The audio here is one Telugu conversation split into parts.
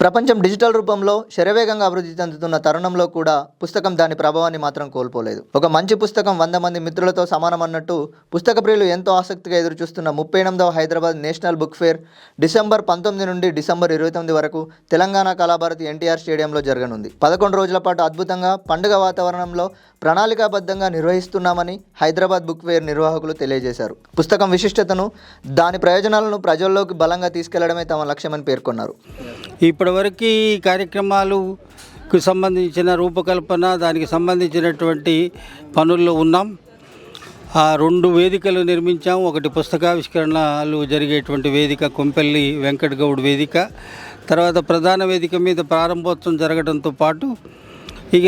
ప్రపంచం డిజిటల్ రూపంలో శరవేగంగా అభివృద్ధి చెందుతున్న తరుణంలో కూడా పుస్తకం దాని ప్రభావాన్ని మాత్రం కోల్పోలేదు. ఒక మంచి పుస్తకం 100 మంది మిత్రులతో సమానం అన్నట్టు పుస్తక ప్రియులు ఎంతో ఆసక్తిగా ఎదురుచూస్తున్న 38వ Hyderabad National Book Fair December 19 నుండి డిసెంబర్ 29 వరకు తెలంగాణ కళాభారతి ఎన్టీఆర్ స్టేడియంలో జరగనుంది. 11 రోజుల పాటు అద్భుతంగా పండుగ వాతావరణంలో ప్రణాళికాబద్ధంగా నిర్వహిస్తున్నామని హైదరాబాద్ బుక్ ఫేర్ నిర్వాహకులు తెలియజేశారు. పుస్తకం విశిష్టతను, దాని ప్రయోజనాలను ప్రజల్లోకి బలంగా తీసుకెళ్లడమే తమ లక్ష్యమని పేర్కొన్నారు. ఇప్పటివరకు ఈ కార్యక్రమాలకు సంబంధించిన రూపకల్పన, దానికి సంబంధించినటువంటి పనుల్లో ఉన్నాం. 2 వేదికలు నిర్మించాం. ఒకటి పుస్తకావిష్కరణలు జరిగేటువంటి వేదిక కొంపెల్లి వెంకట్ గౌడ్ వేదిక, తర్వాత ప్రధాన వేదిక మీద ప్రారంభోత్సవం జరగడంతో పాటు ఇక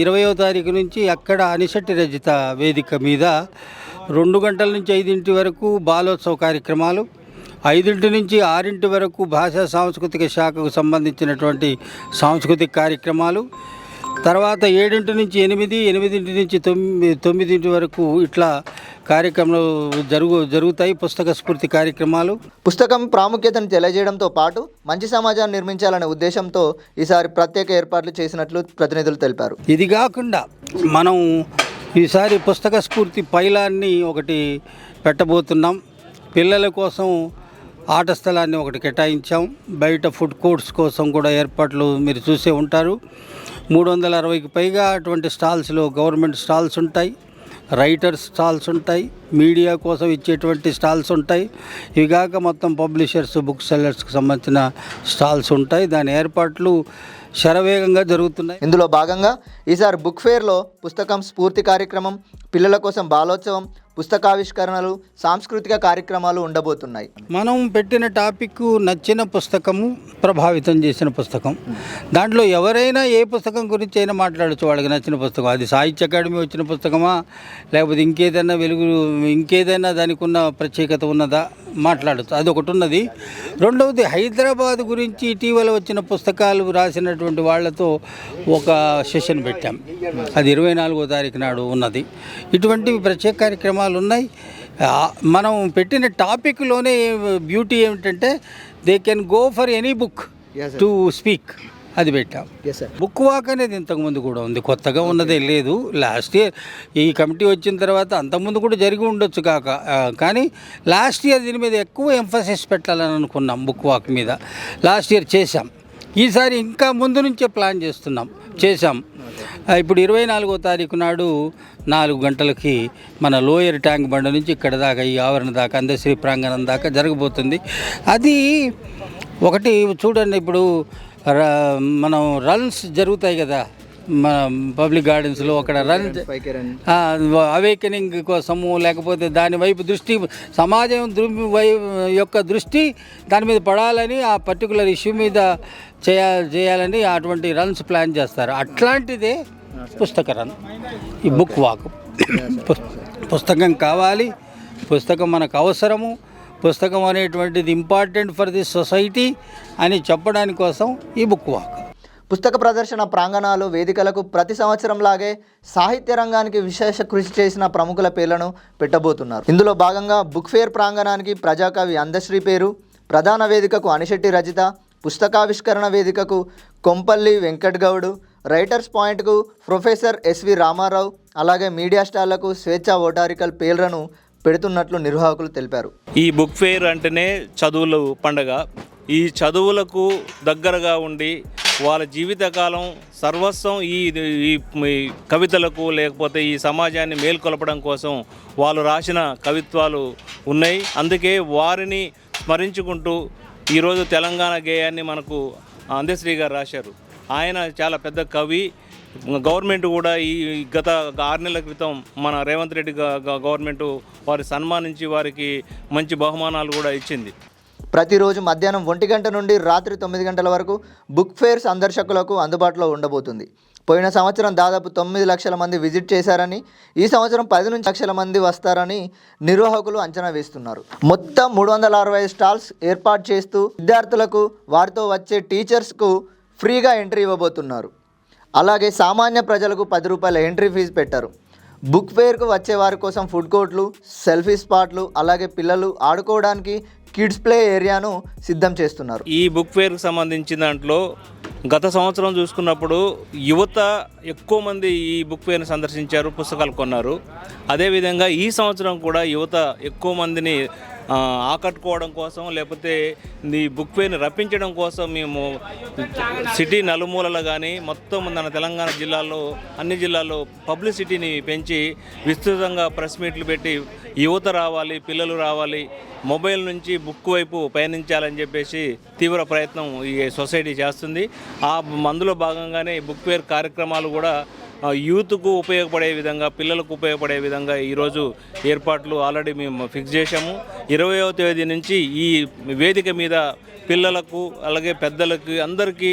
20వ తారీఖు నుంచి అక్కడ అనిశెట్టి రజిత వేదిక మీద 2 గంటల నుంచి 5 వరకు బాలోత్సవ కార్యక్రమాలు, 5 నుంచి 6 వరకు భాషా సాంస్కృతిక శాఖకు సంబంధించినటువంటి సాంస్కృతిక కార్యక్రమాలు, తర్వాత 7 నుంచి 8, 8 నుంచి 9 వరకు ఇట్లా కార్యక్రమాలు జరుగుతాయి. పుస్తక స్ఫూర్తి కార్యక్రమాలు. పుస్తకం ప్రాముఖ్యతను తెలియజేయడంతో పాటు మంచి సమాజాన్ని నిర్మించాలనే ఉద్దేశంతో ఈసారి ప్రత్యేక ఏర్పాట్లు చేసినట్లు ప్రతినిధులు తెలిపారు. ఇది కాకుండా మనం ఈసారి పుస్తక స్ఫూర్తి పైలాన్ని ఒకటి పెట్టబోతున్నాం. పిల్లల కోసం ఆట స్థలాన్ని ఒకటి కేటాయించాం. బయట ఫుడ్ కోర్ట్స్ కోసం కూడా ఏర్పాట్లు మీరు చూసే ఉంటారు. 360కి పైగా అటువంటి స్టాల్స్లో గవర్నమెంట్ స్టాల్స్ ఉంటాయి, రైటర్స్ స్టాల్స్ ఉంటాయి, మీడియా కోసం ఇచ్చేటువంటి స్టాల్స్ ఉంటాయి. ఇవి కాక మొత్తం పబ్లిషర్స్, బుక్ సెల్లర్స్కి సంబంధించిన స్టాల్స్ ఉంటాయి. దాని ఏర్పాట్లు శరవేగంగా జరుగుతున్నాయి. ఇందులో భాగంగా ఈసారి బుక్ ఫేర్లో పుస్తకం స్ఫూర్తి కార్యక్రమం, పిల్లల కోసం బాలోత్సవం, పుస్తకావిష్కరణలు, సాంస్కృతిక కార్యక్రమాలు ఉండబోతున్నాయి. మనం పెట్టిన టాపిక్ నచ్చిన పుస్తకము, ప్రభావితం చేసిన పుస్తకం. దాంట్లో ఎవరైనా ఏ పుస్తకం గురించి అయినా మాట్లాడచ్చు. వాళ్ళకి నచ్చిన పుస్తకం, అది సాహిత్య అకాడమీ వచ్చిన పుస్తకమా, లేకపోతే ఇంకేదైనా దానికి ఉన్న ప్రత్యేకత ఉన్నదా మాట్లాడచ్చు. అది ఒకటి ఉన్నది. రెండవది, హైదరాబాద్ గురించి ఇటీవల వచ్చిన పుస్తకాలు రాసినటువంటి వాళ్ళతో ఒక సెషన్ పెట్టాం. అది 24వ తారీఖు నాడు ఉన్నది. ఇటువంటి ప్రత్యేక కార్యక్రమాలు ఉన్నాయి. మనం పెట్టిన టాపిక్లోనే బ్యూటీ ఏమిటంటే they can go for any book to speak. అది పెట్టాం. బుక్ వాక్ అనేది ఇంతకుముందు కూడా ఉంది, కొత్తగా ఉన్నదే లేదు. లాస్ట్ ఇయర్ ఈ కమిటీ వచ్చిన తర్వాత అంతకుముందు కూడా జరిగి ఉండొచ్చు కానీ లాస్ట్ ఇయర్ దీని మీద ఎక్కువ ఎంఫసిస్ పెట్టాలని అనుకున్నాం. బుక్ వాక్ మీద లాస్ట్ ఇయర్ చేశాం. ఈసారి ఇంకా ముందు నుంచే ప్లాన్ చేశాం. ఇప్పుడు 24వ తారీఖు నాడు 4 గంటలకి మన లోయర్ ట్యాంక్ బండ నుంచి ఇక్కడ దాకా, ఈ ఆవరణ దాకా, అందశ్రీ ప్రాంగణం దాకా జరగబోతుంది. అది ఒకటి చూడండి. ఇప్పుడు మనం రన్స్ జరుగుతాయి కదా మన పబ్లిక్ గార్డెన్స్లో, అక్కడ రన్ అవేకనింగ్ కోసము, లేకపోతే దాని వైపు దృష్టి, సమాజం యొక్క దృష్టి దాని మీద పడాలని, ఆ పర్టికులర్ ఇష్యూ మీద చేయాలని అటువంటి రన్స్ ప్లాన్ చేస్తారు. అట్లాంటిదే పుస్తక రన్, ఈ బుక్ వాక్. పుస్తకం కావాలి, పుస్తకం మనకు అవసరము, పుస్తకం అనేటువంటిది ఇంపార్టెంట్ ఫర్ ది సొసైటీ అని చెప్పడానికి కోసం ఈ బుక్ వాక్. పుస్తక ప్రదర్శన ప్రాంగణాలు, వేదికలకు ప్రతి సంవత్సరంలాగే సాహిత్య రంగానికి విశేష కృషి చేసిన ప్రముఖుల పేర్లను పెట్టబోతున్నారు. ఇందులో భాగంగా బుక్ ఫేర్ ప్రాంగణానికి ప్రజాకవి అందశ్రీ పేరు, ప్రధాన వేదికకు అనిశెట్టి రజిత, పుస్తకావిష్కరణ వేదికకు కొంపల్లి వెంకట్ గౌడ్, రైటర్స్ పాయింట్కు ప్రొఫెసర్ ఎస్వి రామారావు, అలాగే మీడియా స్టాళ్లకు స్వేచ్ఛ ఓటారికల్ పేర్లను పెడుతున్నట్లు నిర్వాహకులు తెలిపారు. ఈ బుక్ ఫేర్ అంటేనే చదువుల పండగ. ఈ చదువులకు దగ్గరగా ఉండి వాళ్ళ జీవితకాలం సర్వస్వం ఈ కవితలకు, లేకపోతే ఈ సమాజాన్ని మేల్కొల్పడం కోసం వాళ్ళు రాసిన కవిత్వాలు ఉన్నాయి. అందుకే వారిని స్మరించుకుంటూ ఈరోజు తెలంగాణ గేయాన్ని మనకు అందశ్రీ గారు రాశారు. ఆయన చాలా పెద్ద కవి. గవర్నమెంట్ కూడా ఈ గత 6 నెలల క్రితం మన రేవంత్ రెడ్డి గవర్నమెంట్ వారి సన్మానించి వారికి మంచి బహుమానాలు కూడా ఇచ్చింది. ప్రతిరోజు మధ్యాహ్నం 1 గంట నుండి రాత్రి 9 గంటల వరకు బుక్ ఫేర్ సందర్శకులకు అందుబాటులో ఉండబోతుంది. పోయిన సంవత్సరం దాదాపు 9 లక్షల మంది విజిట్ చేశారని, ఈ సంవత్సరం 10 లక్షల మంది వస్తారని నిర్వాహకులు అంచనా వేస్తున్నారు. మొత్తం 365 స్టాల్స్ ఏర్పాటు చేస్తూ విద్యార్థులకు, వారితో వచ్చే టీచర్స్కు ఫ్రీగా ఎంట్రీ ఇవ్వబోతున్నారు. అలాగే సామాన్య ప్రజలకు 10 రూపాయల ఎంట్రీ ఫీజు పెట్టారు. బుక్ ఫేర్కు వచ్చే వారి కోసం ఫుడ్ కోర్ట్లు, సెల్ఫీ స్పాట్లు, అలాగే పిల్లలు ఆడుకోవడానికి కిడ్స్ ప్లే ఏరియాను సిద్ధం చేస్తున్నారు. ఈ బుక్ ఫేర్కి సంబంధించిన దాంట్లో గత సంవత్సరం చూసుకున్నప్పుడు యువత ఎక్కువ మంది ఈ బుక్ ఫేర్ని సందర్శించారు, పుస్తకాలు కొన్నారు. అదేవిధంగా ఈ సంవత్సరం కూడా యువత ఎక్కువ మందిని ఆకట్టుకోవడం కోసం, లేకపోతే ఈ బుక్ ఫేర్ని రప్పించడం కోసం మేము సిటీ నలుమూలలు కానీ మొత్తం మన తెలంగాణ జిల్లాలో అన్ని జిల్లాల్లో పబ్లిసిటీని పెంచి విస్తృతంగా ప్రెస్ మీట్లు పెట్టి యువత రావాలి, పిల్లలు రావాలి, మొబైల్ నుంచి బుక్ వైపు పయనించాలని చెప్పేసి తీవ్ర ప్రయత్నం ఈ సొసైటీ చేస్తుంది. ఆ మందులో భాగంగానే బుక్ ఫేర్ కార్యక్రమాలు కూడా యూత్కు ఉపయోగపడే విధంగా, పిల్లలకు ఉపయోగపడే విధంగా ఈరోజు ఏర్పాట్లు ఆల్రెడీ మేము ఫిక్స్ చేశాము. 20వ తేదీ నుంచి ఈ వేదిక మీద పిల్లలకు అలాగే పెద్దలకి అందరికీ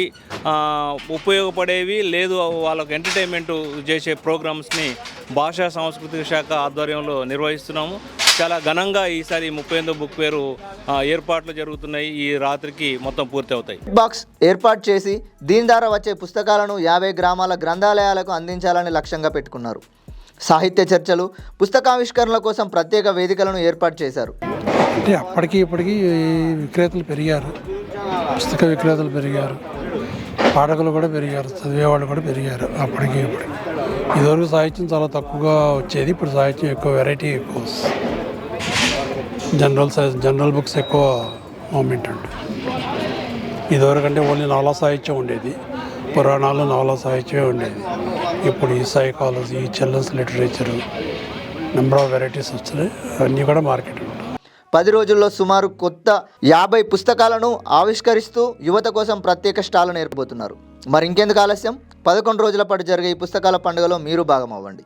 ఉపయోగపడేవి లేదు వాళ్ళకు ఎంటర్టైన్మెంట్ చేసే ప్రోగ్రామ్స్ని భాషా సాంస్కృతిక శాఖ ఆధ్వర్యంలో నిర్వహిస్తున్నాము. చాలా ఘనంగా ఈసారి 38వ బుక్ ఫేరు ఏర్పాట్లు జరుగుతున్నాయి. ఈ రాత్రికి మొత్తం పూర్తి అవుతాయి. బాక్స్ ఏర్పాటు చేసి దీని ద్వారా వచ్చే పుస్తకాలను 50 గ్రామాల గ్రంథాలయాలకు అందించాలని లక్ష్యంగా పెట్టుకున్నారు. సాహిత్య చర్చలు, పుస్తకావిష్కరణల కోసం ప్రత్యేక వేదికలను ఏర్పాటు చేశారు. అంటే అప్పటికి ఇప్పటికీ విక్రేతలు పెరిగారు, పుస్తక విక్రేతలు పెరిగారు, పాఠకులు కూడా పెరిగారు, చదివేవాళ్ళు కూడా పెరిగారు. అప్పటికి ఇప్పటికి ఇదివరకు సాహిత్యం చాలా తక్కువగా వచ్చేది, ఇప్పుడు సాహిత్యం ఎక్కువ, వెరైటీ ఎక్కువ, జనరల్ బుక్స్ ఎక్కువ మూమెంట్ ఉంటుంది. ఇదివరకు అంటే ఓన్లీ నవలా సాహిత్యం ఉండేది, పురాణాలు నవలా సాహిత్యమే ఉండేది. ఇప్పుడు ఈ psychology, children's literature, number of varieties వచ్చినాయి, అన్నీ కూడా మార్కెట్ ఉంటాయి. 10 రోజుల్లో సుమారు కొత్త 50 పుస్తకాలను ఆవిష్కరిస్తూ యువత కోసం ప్రత్యేక స్టాళ్లను ఏర్పబోతున్నారు. మరి ఇంకెందుకు ఆలస్యం? 11 రోజుల పాటు జరిగే ఈ పుస్తకాల పండుగలో మీరు భాగం అవ్వండి.